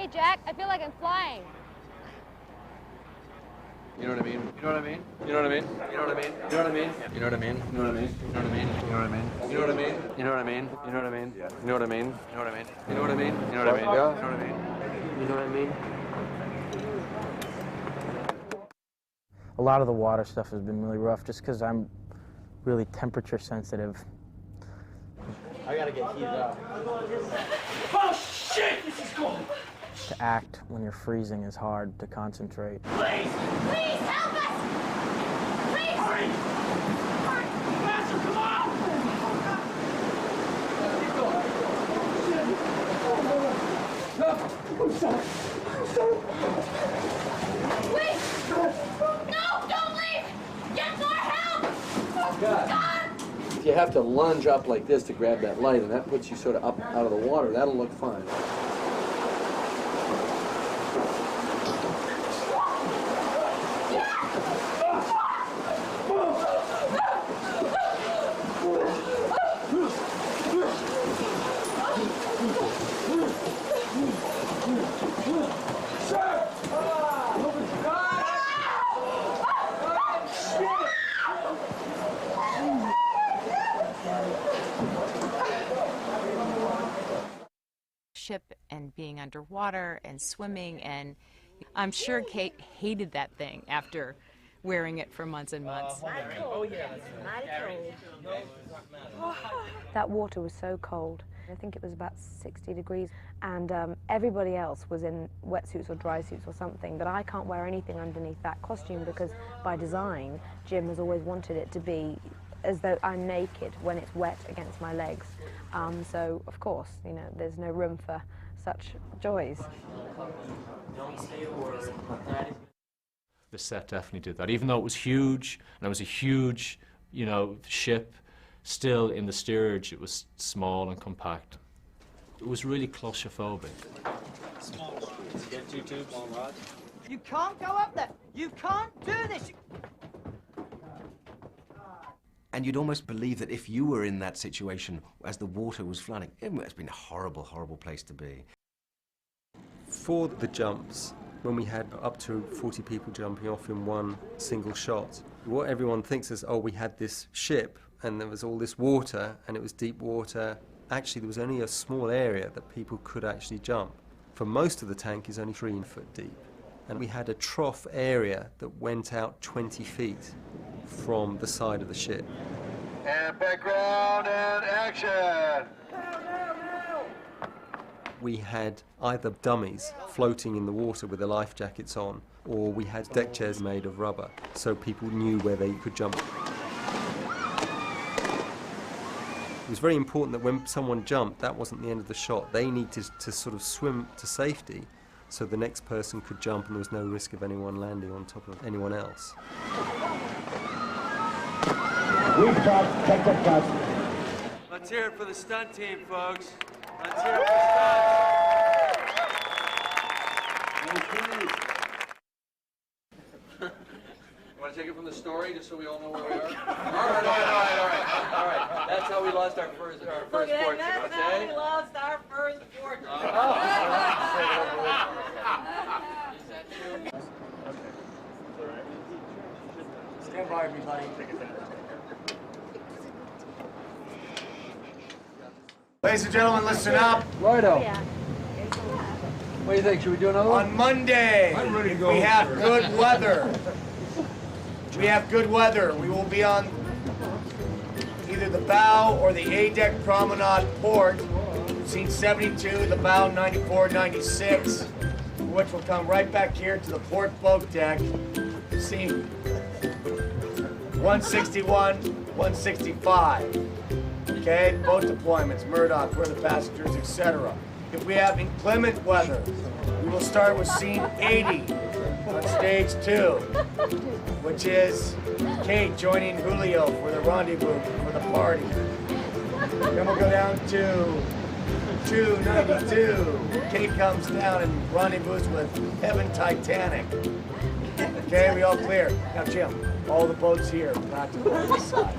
Hey, Jack, I feel like I'm flying. You know what I mean? You know what I mean? You know what I mean? You know what I mean? You know what I mean? You know what I mean? You know what I mean? You know what I mean? You know what I mean? You know what I mean? You know what I mean? You know what I mean? You know what I mean? You know what I mean? You know what I mean? You know what I mean? You know what I mean? You know what I mean? A lot of the water stuff has been really rough just because I'm really temperature sensitive. I gotta get heated up. Oh shit! This is cold! To act when you're freezing is hard to concentrate. Please! Please, help us! Please! Hurry! Hurry! Faster, come on! Wait! No, don't leave! Get more help! God! If you have to lunge up like this to grab that light, and that puts you sort of up out of the water, that'll look fine. Ship and being underwater and swimming, and I'm sure Kate hated that thing after wearing it for months and months. That water was so cold. I think it was about 60 degrees, and everybody else was in wetsuits or dry suits or something, but I can't wear anything underneath that costume because by design, Jim has always wanted it to be as though I'm naked when it's wet against my legs. So, of course, you know, there's no room for such joys. The set definitely did that. Even though it was huge, and it was a huge, you know, ship, still in the steerage it was small and compact. It was really claustrophobic. Small rods. Get 2 tubes. Small rods. You can't go up there. You can't do this. And you'd almost believe that if you were in that situation as the water was flooding, it must have been a horrible, horrible place to be. For the jumps, when we had up to 40 people jumping off in one single shot, what everyone thinks is, oh, we had this ship and there was all this water and it was deep water. Actually, there was only a small area that people could actually jump. For most of the tank is only 3 foot deep. And we had a trough area that went out 20 feet from the side of the ship. And background and action! We had either dummies floating in the water with their life jackets on, or we had deck chairs made of rubber, so people knew where they could jump. It was very important that when someone jumped, that wasn't the end of the shot. They needed to sort of swim to safety, so the next person could jump and there was no risk of anyone landing on top of anyone else. We've got check cuts. Let's hear it for the stunt team, folks. Let's hear it for stunts. You want to take it from the story, just so we all know where we are? All right. That's how we lost our first fortune, okay? That's how we lost our first fortune. Stand by, everybody. Ladies and gentlemen, listen up. Righto. What do you think? Should we do another one? On Monday, if we have good weather, we will be on either the bow or the A-deck promenade port. Scene 72, the bow 94, 96, which will come right back here to the port boat deck. Scene 161, 165. Okay, boat deployments, Murdoch, where the passengers, etc. If we have inclement weather, we will start with scene 80 on stage 2, which is Kate joining Julio for the rendezvous for the party. Then we'll go down to 292. Kate comes down and rendezvous with Heaven Titanic. Okay, we all clear. Now, Jim, all the boats here, back to the side.